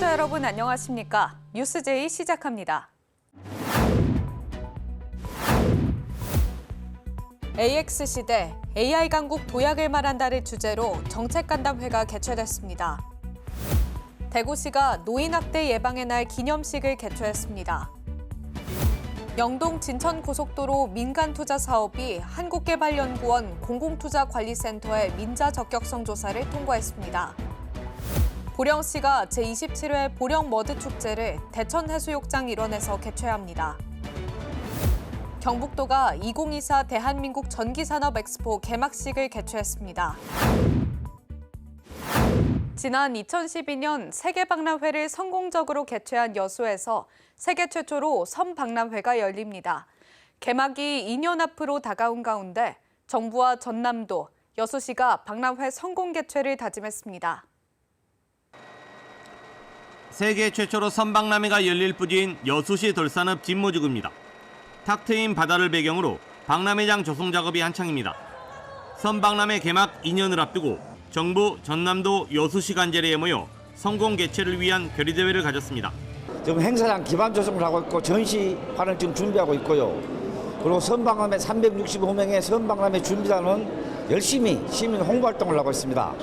시청자 여러분 안녕하십니까? 뉴스제이 시작합니다. AX 시대 AI 강국 도약을 말한다를 주제로 정책간담회가 개최됐습니다. 대구시가 노인학대 예방의 날 기념식을 개최했습니다. 영동 진천고속도로 민간투자 사업이 한국개발연구원 공공투자관리센터의 민자 적격성 조사를 통과했습니다. 보령시가 제27회 보령머드축제를 대천해수욕장 일원에서 개최합니다. 경북도가 2024 대한민국 전기산업엑스포 개막식을 개최했습니다. 지난 2012년 세계박람회를 성공적으로 개최한 여수에서 세계 최초로 섬박람회가 열립니다. 개막이 2년 앞으로 다가온 가운데 정부와 전남도, 여수시가 박람회 성공 개최를 다짐했습니다. 세계 최초로 섬박람회가 열릴 부지인 여수시 돌산읍 진모지구입니다. 탁 트인 바다를 배경으로 박람회장 조성 작업이 한창입니다. 섬박람회 개막 2년을 앞두고 정부, 전남도, 여수시 간제리에 모여 성공 개최를 위한 결의대회를 가졌습니다. 지금 행사장 기반 조성을 하고 있고 전시관을 지금 준비하고 있고요. 그리고 섬박람회 365명의 섬박람회 준비단은 열심히 시민 홍보활동을 하고 있습니다.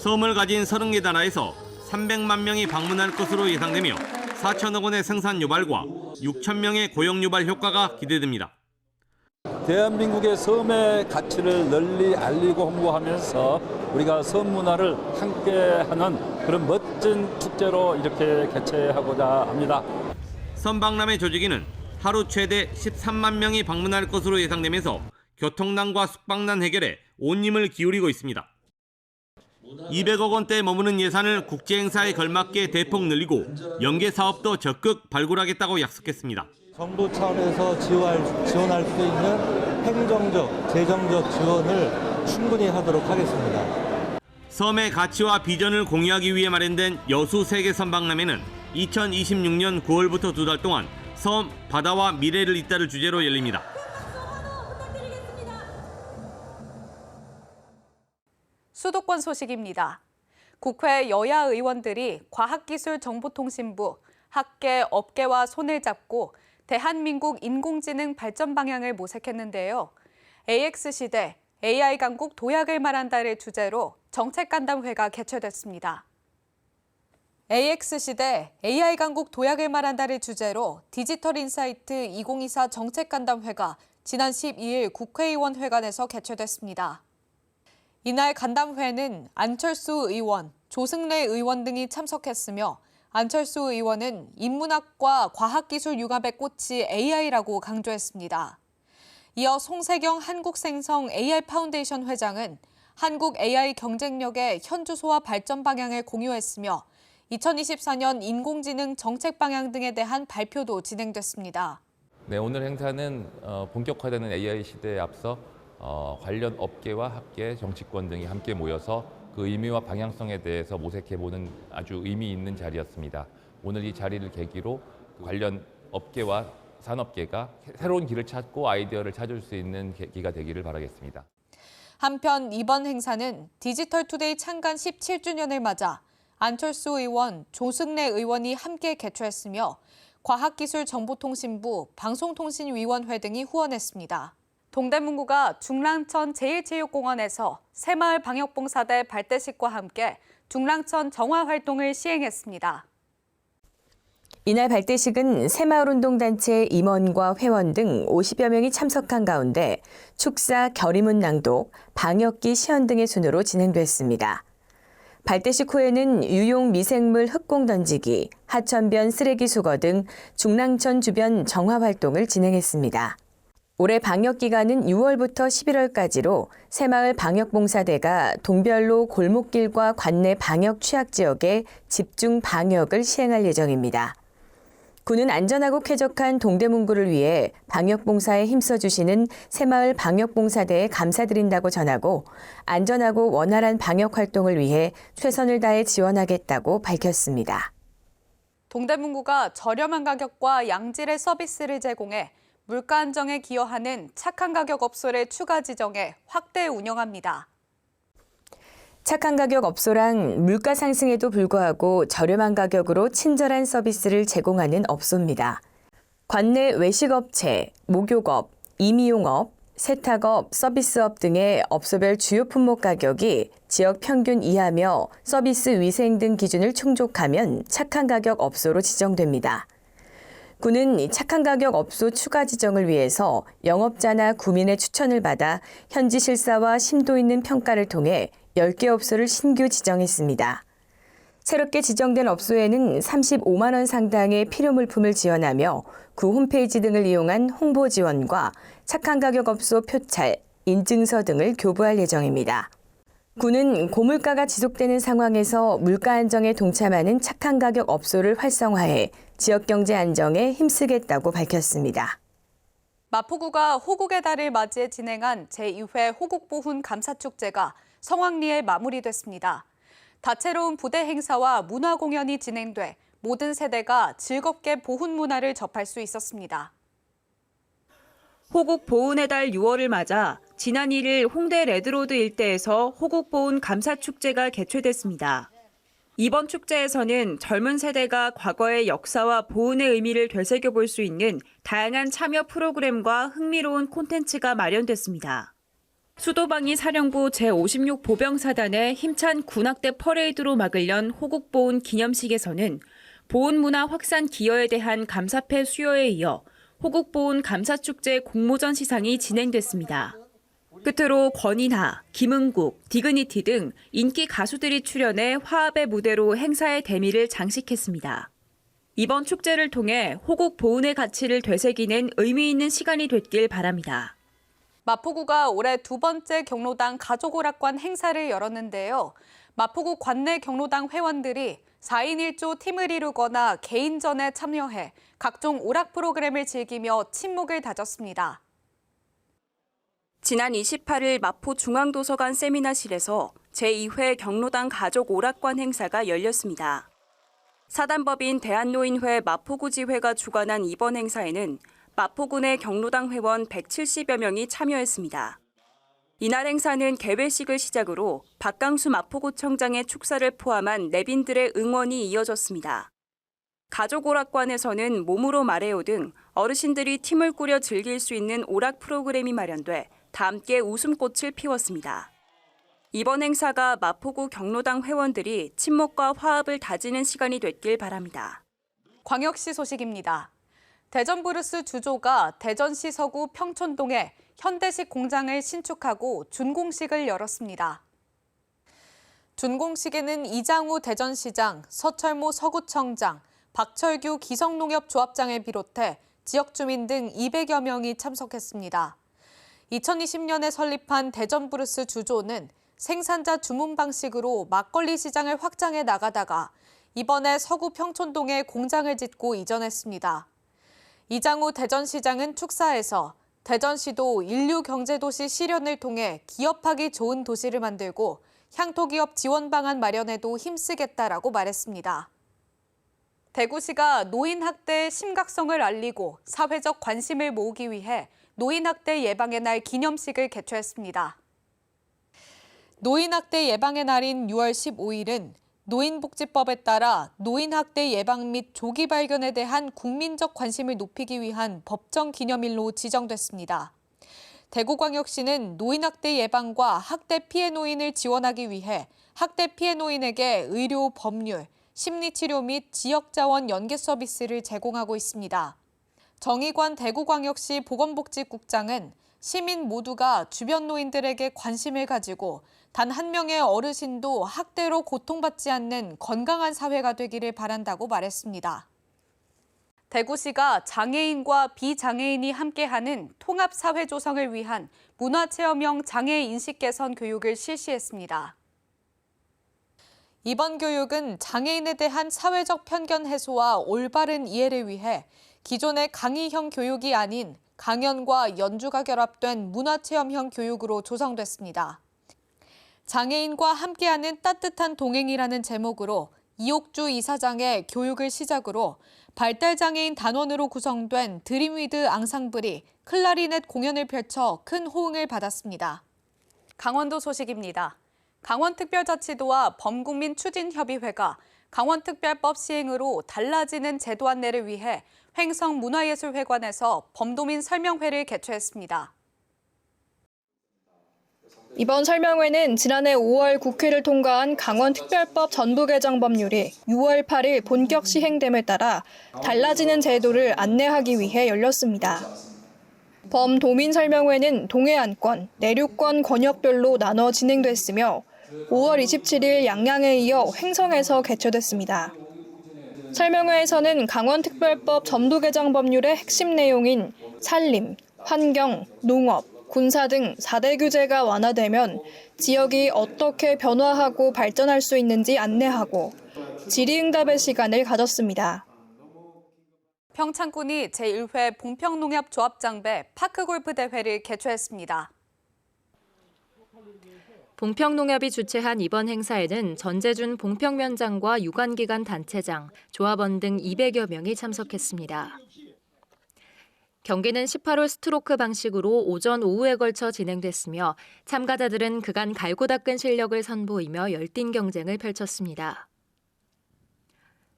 섬을 가진 30개 나라에서 300만 명이 방문할 것으로 예상되며 4천억 원의 생산 유발과 6천 명의 고용 유발 효과가 기대됩니다. 대한민국의 섬의 가치를 널리 알리고 홍보하면서 우리가 섬 문화를 함께하는 그런 멋진 축제로 이렇게 개최하고자 합니다. 섬박람회 조직위는 하루 최대 13만 명이 방문할 것으로 예상되면서 교통난과 숙박난 해결에 온 힘을 기울이고 있습니다. 200억 원대에 머무는 예산을 국제행사에 걸맞게 대폭 늘리고 연계 사업도 적극 발굴하겠다고 약속했습니다. 정부 차원에서 지원할 수 있는 행정적, 재정적 지원을 충분히 하도록 하겠습니다. 섬의 가치와 비전을 공유하기 위해 마련된 여수 세계 섬박람회는 2026년 9월부터 2달 동안 섬, 바다와 미래를 잇따를 주제로 열립니다. 수도권 소식입니다. 국회 여야 의원들이 과학기술정보통신부, 학계, 업계와 손을 잡고 대한민국 인공지능 발전 방향을 모색했는데요. AX 시대 AI 강국 도약을 말한다를 주제로 정책간담회가 개최됐습니다. AX 시대 AI 강국 도약을 말한다를 주제로 디지털인사이트 2024 정책간담회가 지난 12일 국회의원회관에서 개최됐습니다. 이날 간담회는 안철수 의원, 조승래 의원 등이 참석했으며 안철수 의원은 인문학과 과학기술 융합의 꽃이 AI라고 강조했습니다. 이어 송세경 한국생성 AI 파운데이션 회장은 한국 AI 경쟁력의 현주소와 발전 방향을 공유했으며 2024년 인공지능 정책 방향 등에 대한 발표도 진행됐습니다. 네, 오늘 행사는 본격화되는 AI 시대에 앞서 관련 업계와 학계, 정치권 등이 함께 모여서 그 의미와 방향성에 대해서 모색해보는 아주 의미 있는 자리였습니다. 오늘 이 자리를 계기로 관련 업계와 산업계가 새로운 길을 찾고 아이디어를 찾을 수 있는 계기가 되기를 바라겠습니다. 한편 이번 행사는 디지털투데이 창간 17주년을 맞아 안철수 의원, 조승래 의원이 함께 개최했으며 과학기술정보통신부, 방송통신위원회 등이 후원했습니다. 동대문구가 중랑천 제1체육공원에서 새마을 방역봉사대 발대식과 함께 중랑천 정화 활동을 시행했습니다. 이날 발대식은 새마을운동단체 임원과 회원 등 50여 명이 참석한 가운데 축사, 결의문 낭독, 방역기 시연 등의 순으로 진행됐습니다. 발대식 후에는 유용 미생물 흙공 던지기, 하천변 쓰레기 수거 등 중랑천 주변 정화 활동을 진행했습니다. 올해 방역 기간은 6월부터 11월까지로 새마을 방역봉사대가 동별로 골목길과 관내 방역 취약 지역에 집중 방역을 시행할 예정입니다. 구는 안전하고 쾌적한 동대문구를 위해 방역봉사에 힘써주시는 새마을 방역봉사대에 감사드린다고 전하고 안전하고 원활한 방역 활동을 위해 최선을 다해 지원하겠다고 밝혔습니다. 동대문구가 저렴한 가격과 양질의 서비스를 제공해 물가 안정에 기여하는 착한 가격 업소를 추가 지정해 확대 운영합니다. 착한 가격 업소랑 물가 상승에도 불구하고 저렴한 가격으로 친절한 서비스를 제공하는 업소입니다. 관내 외식업체, 목욕업, 임의용업, 세탁업, 서비스업 등의 업소별 주요 품목 가격이 지역 평균 이하며 서비스 위생 등 기준을 충족하면 착한 가격 업소로 지정됩니다. 군은 착한 가격 업소 추가 지정을 위해서 영업자나 구민의 추천을 받아 현지 실사와 심도 있는 평가를 통해 10개 업소를 신규 지정했습니다. 새롭게 지정된 업소에는 35만 원 상당의 필요 물품을 지원하며 구 홈페이지 등을 이용한 홍보 지원과 착한 가격 업소 표찰, 인증서 등을 교부할 예정입니다. 군은 고물가가 지속되는 상황에서 물가 안정에 동참하는 착한 가격 업소를 활성화해 지역 경제 안정에 힘쓰겠다고 밝혔습니다. 마포구가 호국의 달을 맞이해 진행한 제2회 호국보훈 감사축제가 성황리에 마무리됐습니다. 다채로운 부대 행사와 문화 공연이 진행돼 모든 세대가 즐겁게 보훈 문화를 접할 수 있었습니다. 호국 보훈의 달 6월을 맞아 지난 1일 홍대 레드로드 일대에서 호국 보훈 감사축제가 개최됐습니다. 이번 축제에서는 젊은 세대가 과거의 역사와 보훈의 의미를 되새겨볼 수 있는 다양한 참여 프로그램과 흥미로운 콘텐츠가 마련됐습니다. 수도방위 사령부 제56 보병사단의 힘찬 군악대 퍼레이드로 막을 연 호국보훈 기념식에서는 보훈 문화 확산 기여에 대한 감사패 수여에 이어 호국보훈 감사축제 공모전 시상이 진행됐습니다. 끝으로 권인하, 김은국, 디그니티 등 인기 가수들이 출연해 화합의 무대로 행사의 대미를 장식했습니다. 이번 축제를 통해 호국보훈의 가치를 되새기는 의미 있는 시간이 됐길 바랍니다. 마포구가 올해 두 번째 경로당 가족오락관 행사를 열었는데요. 마포구 관내 경로당 회원들이 4인 1조 팀을 이루거나 개인전에 참여해 각종 오락 프로그램을 즐기며 친목을 다졌습니다. 지난 28일 마포 중앙도서관 세미나실에서 제2회 경로당 가족 오락관 행사가 열렸습니다. 사단법인 대한노인회 마포구 지회가 주관한 이번 행사에는 마포군의 경로당 회원 170여 명이 참여했습니다. 이날 행사는 개회식을 시작으로 박강수 마포구청장의 축사를 포함한 내빈들의 응원이 이어졌습니다. 가족 오락관에서는 몸으로 말해요 등 어르신들이 팀을 꾸려 즐길 수 있는 오락 프로그램이 마련돼 다 함께 웃음꽃을 피웠습니다. 이번 행사가 마포구 경로당 회원들이 친목과 화합을 다지는 시간이 됐길 바랍니다. 광역시 소식입니다. 대전브루스 주조가 대전시 서구 평촌동에 현대식 공장을 신축하고 준공식을 열었습니다. 준공식에는 이장우 대전시장, 서철모 서구청장, 박철규 기성농협조합장을 비롯해 지역 주민 등 200여 명이 참석했습니다. 2020년에 설립한 대전브루스 주조는 생산자 주문 방식으로 막걸리 시장을 확장해 나가다가 이번에 서구 평촌동에 공장을 짓고 이전했습니다. 이장우 대전시장은 축사에서 대전시도 인류 경제도시 실현을 통해 기업하기 좋은 도시를 만들고 향토기업 지원 방안 마련에도 힘쓰겠다라고 말했습니다. 대구시가 노인학대의 심각성을 알리고 사회적 관심을 모으기 위해 노인학대 예방의 날 기념식을 개최했습니다. 노인학대 예방의 날인 6월 15일은 노인복지법에 따라 노인학대 예방 및 조기 발견에 대한 국민적 관심을 높이기 위한 법정 기념일로 지정됐습니다. 대구광역시는 노인학대 예방과 학대 피해 노인을 지원하기 위해 학대 피해 노인에게 의료, 법률, 심리치료 및 지역자원 연계 서비스를 제공하고 있습니다. 정의관 대구광역시 보건복지국장은 시민 모두가 주변 노인들에게 관심을 가지고 단 한 명의 어르신도 학대로 고통받지 않는 건강한 사회가 되기를 바란다고 말했습니다. 대구시가 장애인과 비장애인이 함께하는 통합사회 조성을 위한 문화체험형 장애 인식 개선 교육을 실시했습니다. 이번 교육은 장애인에 대한 사회적 편견 해소와 올바른 이해를 위해 기존의 강의형 교육이 아닌 강연과 연주가 결합된 문화체험형 교육으로 조성됐습니다. 장애인과 함께하는 따뜻한 동행이라는 제목으로 이옥주 이사장의 교육을 시작으로 발달장애인 단원으로 구성된 드림위드 앙상블이 클라리넷 공연을 펼쳐 큰 호응을 받았습니다. 강원도 소식입니다. 강원특별자치도와 범국민추진협의회가 강원특별법 시행으로 달라지는 제도 안내를 위해 횡성문화예술회관에서 범도민 설명회를 개최했습니다. 이번 설명회는 지난해 5월 국회를 통과한 강원특별법 전부 개정 법률이 6월 8일 본격 시행됨에 따라 달라지는 제도를 안내하기 위해 열렸습니다. 범도민 설명회는 동해안권, 내륙권 권역별로 나눠 진행됐으며 5월 27일 양양에 이어 횡성에서 개최됐습니다. 설명회에서는 강원특별법 전부 개정 법률의 핵심 내용인 산림, 환경, 농업, 군사 등 4대 규제가 완화되면 지역이 어떻게 변화하고 발전할 수 있는지 안내하고 질의응답의 시간을 가졌습니다. 평창군이 제1회 봉평농협조합장배 파크골프 대회를 개최했습니다. 봉평농협이 주최한 이번 행사에는 전재준 봉평면장과 유관기관 단체장, 조합원 등 200여 명이 참석했습니다. 경기는 18홀 스트로크 방식으로 오전, 오후에 걸쳐 진행됐으며 참가자들은 그간 갈고 닦은 실력을 선보이며 열띤 경쟁을 펼쳤습니다.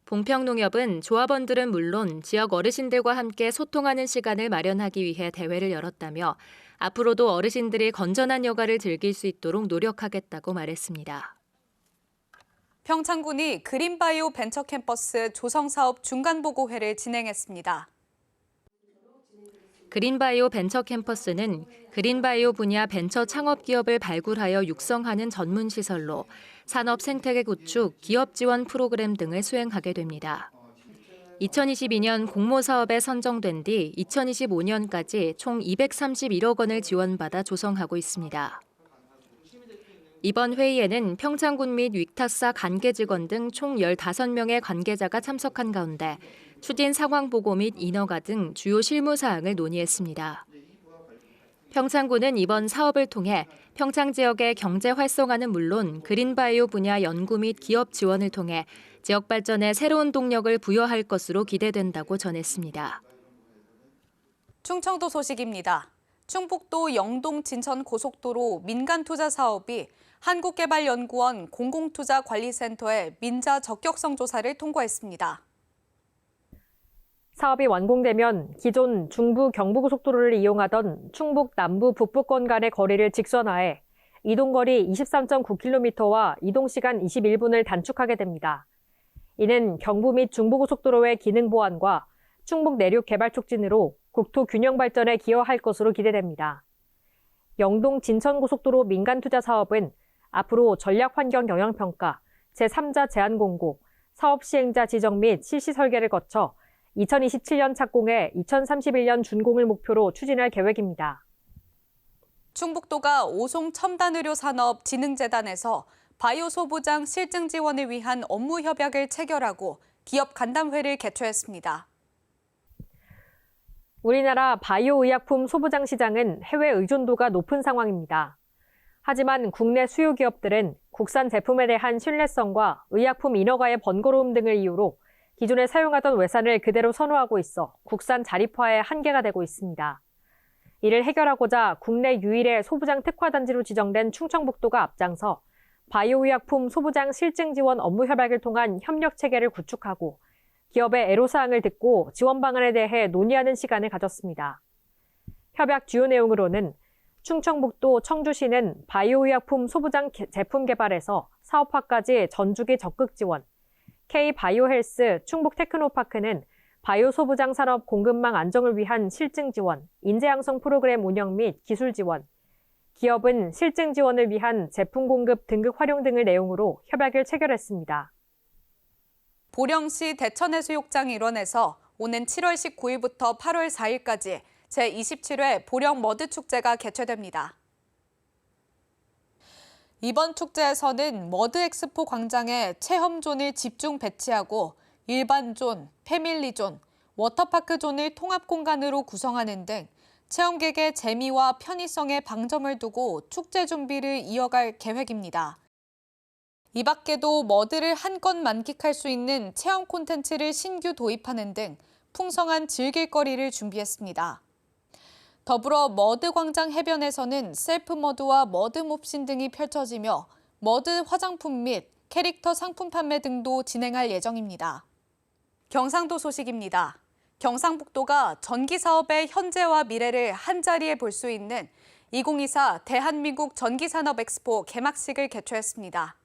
봉평농협은 조합원들은 물론 지역 어르신들과 함께 소통하는 시간을 마련하기 위해 대회를 열었다며 앞으로도 어르신들이 건전한 여가를 즐길 수 있도록 노력하겠다고 말했습니다. 평창군이 그린바이오 벤처캠퍼스 조성사업 중간보고회를 진행했습니다. 그린바이오 벤처캠퍼스는 그린바이오 분야 벤처 창업 기업을 발굴하여 육성하는 전문 시설로 산업 생태계 구축, 기업 지원 프로그램 등을 수행하게 됩니다. 2022년 공모 사업에 선정된 뒤 2025년까지 총 231억 원을 지원받아 조성하고 있습니다. 이번 회의에는 평창군 및 윅타사 관계 직원 등 총 15명의 관계자가 참석한 가운데 추진 상황 보고 및 인허가 등 주요 실무 사항을 논의했습니다. 평창군은 이번 사업을 통해 평창 지역의 경제 활성화는 물론 그린바이오 분야 연구 및 기업 지원을 통해 지역 발전에 새로운 동력을 부여할 것으로 기대된다고 전했습니다. 충청도 소식입니다. 충북도 영동 진천 고속도로 민간 투자 사업이 한국개발연구원 공공투자관리센터의 민자 적격성 조사를 통과했습니다. 사업이 완공되면 기존 중부 경부고속도로를 이용하던 충북 남부 북부권 간의 거리를 직선화해 이동거리 23.9km와 이동시간 21분을 단축하게 됩니다. 이는 경부 및 중부고속도로의 기능 보완과 충북 내륙 개발 촉진으로 국토 균형 발전에 기여할 것으로 기대됩니다. 영동 진천고속도로 민간투자 사업은 앞으로 전략환경영향평가, 제3자 제안공고, 사업시행자 지정 및 실시 설계를 거쳐 2027년 착공에 2031년 준공을 목표로 추진할 계획입니다. 충북도가 오송첨단의료산업진흥재단에서 바이오 소부장 실증 지원을 위한 업무 협약을 체결하고 기업 간담회를 개최했습니다. 우리나라 바이오 의약품 소부장 시장은 해외 의존도가 높은 상황입니다. 하지만 국내 수요 기업들은 국산 제품에 대한 신뢰성과 의약품 인허가의 번거로움 등을 이유로 기존에 사용하던 외산을 그대로 선호하고 있어 국산 자립화에 한계가 되고 있습니다. 이를 해결하고자 국내 유일의 소부장 특화단지로 지정된 충청북도가 앞장서 바이오 의약품 소부장 실증 지원 업무 협약을 통한 협력 체계를 구축하고 기업의 애로사항을 듣고 지원 방안에 대해 논의하는 시간을 가졌습니다. 협약 주요 내용으로는 충청북도 청주시는 바이오 의약품 소부장 제품 개발에서 사업화까지 전주기 적극 지원, K-바이오헬스 충북테크노파크는 바이오 소부장 산업 공급망 안정을 위한 실증 지원, 인재 양성 프로그램 운영 및 기술 지원, 기업은 실증 지원을 위한 제품 공급 등급 활용 등을 내용으로 협약을 체결했습니다. 보령시 대천해수욕장 일원에서 오는 7월 19일부터 8월 4일까지 제27회 보령 머드축제가 개최됩니다. 이번 축제에서는 머드엑스포 광장에 체험존을 집중 배치하고 일반존, 패밀리존, 워터파크존을 통합공간으로 구성하는 등 체험객의 재미와 편의성에 방점을 두고 축제 준비를 이어갈 계획입니다. 이 밖에도 머드를 한껏 만끽할 수 있는 체험 콘텐츠를 신규 도입하는 등 풍성한 즐길거리를 준비했습니다. 더불어 머드 광장 해변에서는 셀프 머드와 머드 몹신 등이 펼쳐지며 머드 화장품 및 캐릭터 상품 판매 등도 진행할 예정입니다. 경상도 소식입니다. 경상북도가 전기 사업의 현재와 미래를 한자리에 볼 수 있는 2024 대한민국 전기산업 엑스포 개막식을 개최했습니다.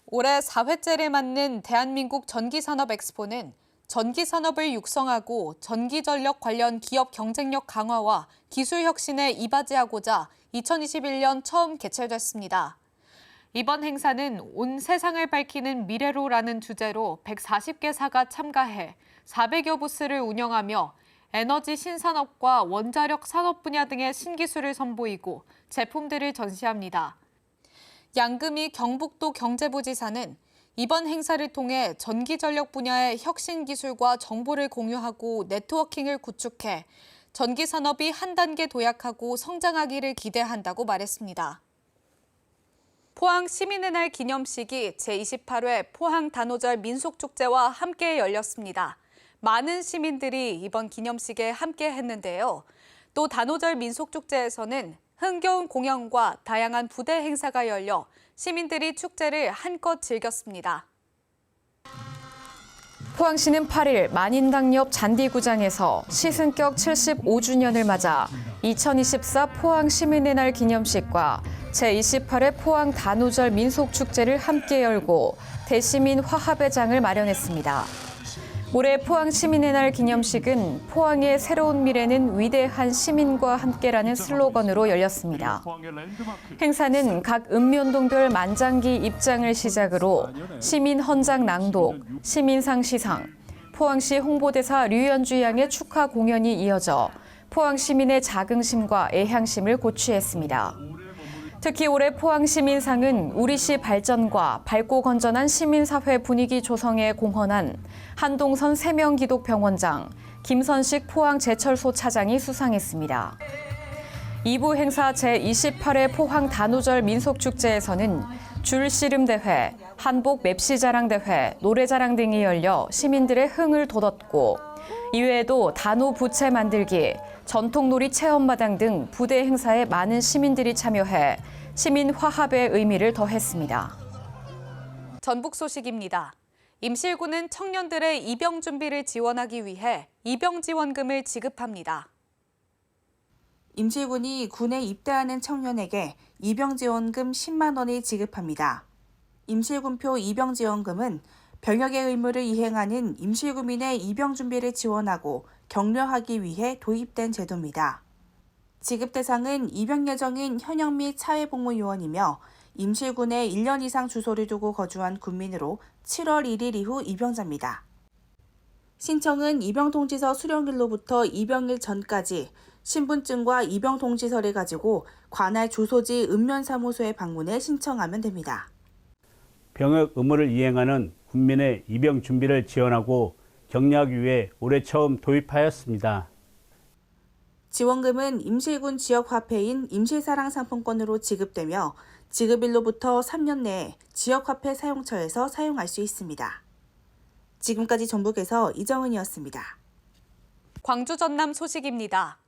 올해 4회째를 맞는 대한민국 전기산업 엑스포는 전기산업을 육성하고 전기전력 관련 기업 경쟁력 강화와 기술 혁신에 이바지하고자 2021년 처음 개최됐습니다. 이번 행사는 온 세상을 밝히는 미래로라는 주제로 140개사가 참가해 400여 부스를 운영하며 에너지 신산업과 원자력 산업 분야 등의 신기술을 선보이고 제품들을 전시합니다. 양금희 경북도 경제부지사는 이번 행사를 통해 전기전력 분야의 혁신 기술과 정보를 공유하고 네트워킹을 구축해 전기산업이 한 단계 도약하고 성장하기를 기대한다고 말했습니다. 포항 시민의 날 기념식이 제28회 포항 단오절 민속축제와 함께 열렸습니다. 많은 시민들이 이번 기념식에 함께 했는데요. 또 단오절 민속축제에서는 흥겨운 공연과 다양한 부대 행사가 열려 시민들이 축제를 한껏 즐겼습니다. 포항시는 8일 만인당 옆 잔디구장에서 시승격 75주년을 맞아 2024 포항 시민의 날 기념식과 제28회 포항 단오절 민속축제를 함께 열고 대시민 화합의 장을 마련했습니다. 올해 포항 시민의 날 기념식은 포항의 새로운 미래는 위대한 시민과 함께라는 슬로건으로 열렸습니다. 행사는 각 읍면동별 만장기 입장을 시작으로 시민 헌장 낭독, 시민상 시상, 포항시 홍보대사 류현주 양의 축하 공연이 이어져 포항 시민의 자긍심과 애향심을 고취했습니다. 특히 올해 포항시민상은 우리시 발전과 밝고 건전한 시민사회 분위기 조성에 공헌한 한동선 세명기독병원장, 김선식 포항제철소 차장이 수상했습니다. 2부 행사 제28회 포항 단오절 민속축제에서는 줄씨름대회, 한복 맵시자랑대회, 노래자랑 등이 열려 시민들의 흥을 돋웠고 이외에도 단오 부채 만들기, 전통놀이 체험마당 등 부대 행사에 많은 시민들이 참여해 시민 화합의 의미를 더했습니다. 전북 소식입니다. 임실군은 청년들의 입영 준비를 지원하기 위해 입영 지원금을 지급합니다. 임실군이 군에 입대하는 청년에게 입영 지원금 10만 원을 지급합니다. 임실군표 입영 지원금은 병역의 의무를 이행하는 임실구민의 입영 준비를 지원하고 격려하기 위해 도입된 제도입니다. 지급 대상은 입영 예정인 현역 및 사회복무요원이며 임실군에 1년 이상 주소를 두고 거주한 군민으로 7월 1일 이후 입영자입니다. 신청은 입영통지서 수령일로부터 입영일 전까지 신분증과 입영통지서를 가지고 관할 주소지 읍면사무소에 방문해 신청하면 됩니다. 병역 의무를 이행하는 군민의 입영 준비를 지원하고 격려하기 위해 올해 처음 도입하였습니다. 지원금은 임실군 지역화폐인 임실사랑 상품권으로 지급되며 지급일로부터 3년 내에 지역화폐 사용처에서 사용할 수 있습니다. 지금까지 전북에서 이정은이었습니다. 광주 전남 소식입니다.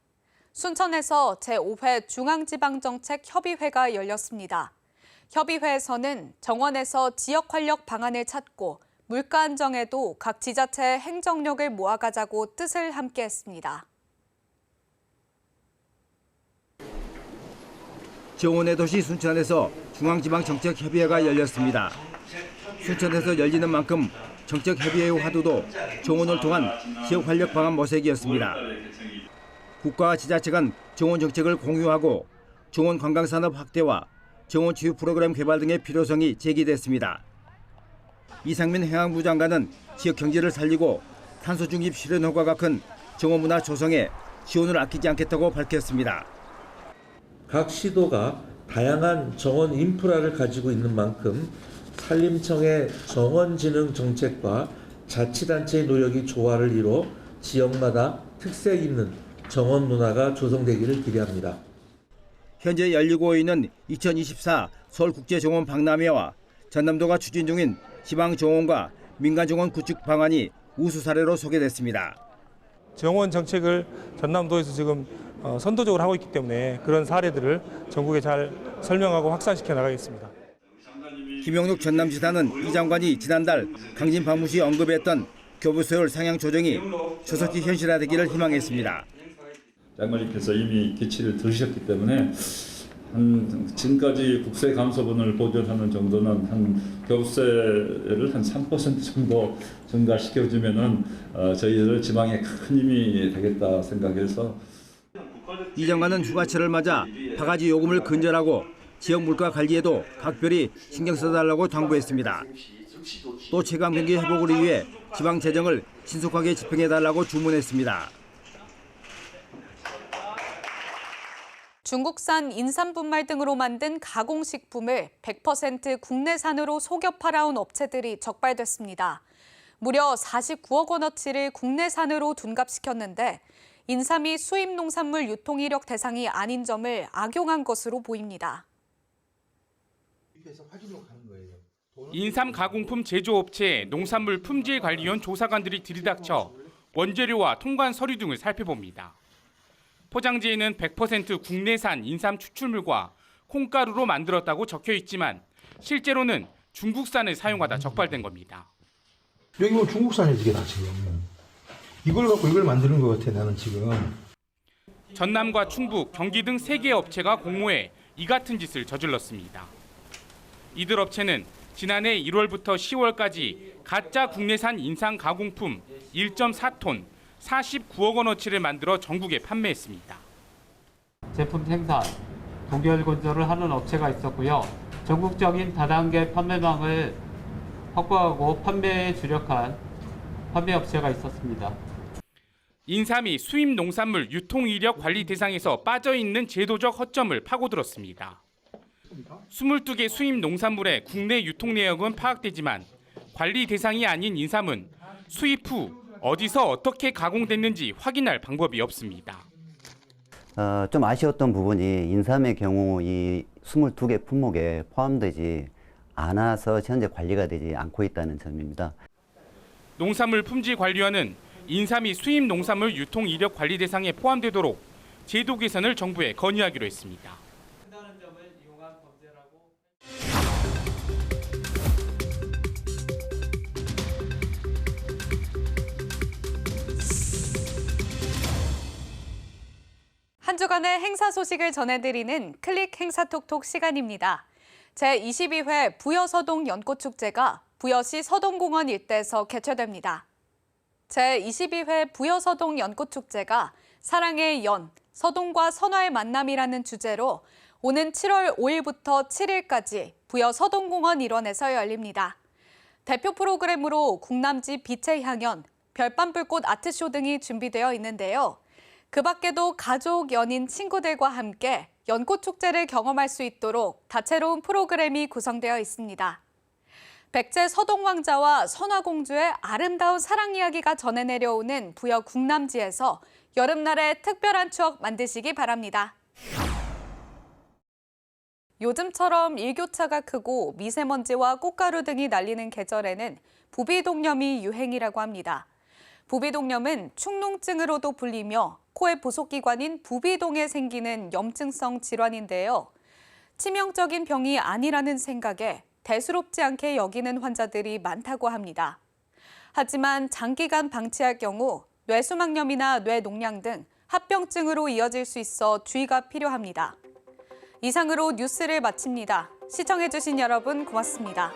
순천에서 제5회 중앙지방정책협의회가 열렸습니다. 협의회에서는 정원에서 지역 활력 방안을 찾고 물가 안정에도 각 지자체의 행정력을 모아가자고 뜻을 함께했습니다. 정원의 도시 순천에서 중앙지방정책협의회가 열렸습니다. 순천에서 열리는 만큼 정책협의회의 화두도 정원을 통한 지역 활력 방안 모색이었습니다. 국가와 지자체 간 정원 정책을 공유하고 정원 관광산업 확대와 정원 치유 프로그램 개발 등의 필요성이 제기됐습니다. 이상민 행안부 장관은 지역 경제를 살리고 탄소 중립 실현 효과가 큰 정원 문화 조성에 지원을 아끼지 않겠다고 밝혔습니다. 각 시도가 다양한 정원 인프라를 가지고 있는 만큼 산림청의 정원진흥 정책과 자치단체의 노력이 조화를 이뤄 지역마다 특색 있는 정원 문화가 조성되기를 기대합니다. 현재 열리고 있는 2024 서울국제정원 박람회와 전남도가 추진 중인 지방정원과 민간정원 구축 방안이 우수 사례로 소개됐습니다. 정원 정책을 전남도에서 지금 선도적으로 하고 있기 때문에 그런 사례들을 전국에 잘 설명하고 확산시켜 나가겠습니다. 김영록 전남지사는 이 장관이 지난달 강진방무시 언급했던 교부서열 상향 조정이 조속히 현실화되기를 희망했습니다. 장관님께서 이미 기치를 들으셨기 때문에 지금까지 국세 감소분을 보존하는 정도는 교부세를 한 3% 정도 증가시켜주면은 저희들 지방에 큰 힘이 되겠다 생각해서. 이 장관은 휴가철을 맞아 바가지 요금을 근절하고 지역 물가 관리에도 각별히 신경 써달라고 당부했습니다. 또 체감 경기 회복을 위해 지방 재정을 신속하게 집행해달라고 주문했습니다. 중국산 인삼분말 등으로 만든 가공식품을 100% 국내산으로 속여 팔아온 업체들이 적발됐습니다. 무려 49억 원어치를 국내산으로 둔갑시켰는데 인삼이 수입 농산물 유통 이력 대상이 아닌 점을 악용한 것으로 보입니다. 인삼 가공품 제조업체 농산물 품질관리원 조사관들이 들이닥쳐 원재료와 통관 서류 등을 살펴봅니다. 포장지에는 100% 국내산 인삼 추출물과 콩가루로 만들었다고 적혀 있지만 실제로는 중국산을 사용하다 적발된 겁니다. 여기 뭐 중국산이지 이게 다 지금. 이걸 갖고 이걸 만드는 것 같아 나는 지금. 전남과 충북, 경기 등 3개 업체가 공모해 이 같은 짓을 저질렀습니다. 이들 업체는 지난해 1월부터 10월까지 가짜 국내산 인삼 가공품 1.4톤 49억 원어치를 만들어 전국에 판매했습니다. 제품 생산, 동결 건조를 하는 업체가 있었고요. 전국적인 다단계 판매망을 확보하고 판매에 주력한 판매업체가 있었습니다. 인삼이 수입 농산물 유통 이력 관리 대상에서 빠져있는 제도적 허점을 파고들었습니다. 22개 수입 농산물의 국내 유통 내역은 파악되지만 관리 대상이 아닌 인삼은 수입 후 어디서 어떻게 가공됐는지 확인할 방법이 없습니다. 좀 아쉬웠던 부분이 인삼의 경우 이 22개 품목에 포함되지 않아서 현재 관리가 되지 않고 있다는 점입니다. 농산물 품질관리원은 인삼이 수입 농산물 유통 이력 관리 대상에 포함되도록 제도 개선을 정부에 건의하기로 했습니다. 한 주간의 행사 소식을 전해드리는 클릭 행사톡톡 시간입니다. 제22회 부여서동 연꽃축제가 부여시 서동공원 일대에서 개최됩니다. 제22회 부여서동 연꽃축제가 사랑의 연, 서동과 선화의 만남이라는 주제로 오는 7월 5일부터 7일까지 부여 서동공원 일원에서 열립니다. 대표 프로그램으로 국남지 빛의 향연, 별밤불꽃 아트쇼 등이 준비되어 있는데요. 그 밖에도 가족, 연인, 친구들과 함께 연꽃축제를 경험할 수 있도록 다채로운 프로그램이 구성되어 있습니다. 백제 서동왕자와 선화공주의 아름다운 사랑 이야기가 전해 내려오는 부여 국남지에서 여름날의 특별한 추억 만드시기 바랍니다. 요즘처럼 일교차가 크고 미세먼지와 꽃가루 등이 날리는 계절에는 부비동염이 유행이라고 합니다. 부비동염은 축농증으로도 불리며 코의 부속기관인 부비동에 생기는 염증성 질환인데요. 치명적인 병이 아니라는 생각에 대수롭지 않게 여기는 환자들이 많다고 합니다. 하지만 장기간 방치할 경우 뇌수막염이나 뇌농양 등 합병증으로 이어질 수 있어 주의가 필요합니다. 이상으로 뉴스를 마칩니다. 시청해주신 여러분 고맙습니다.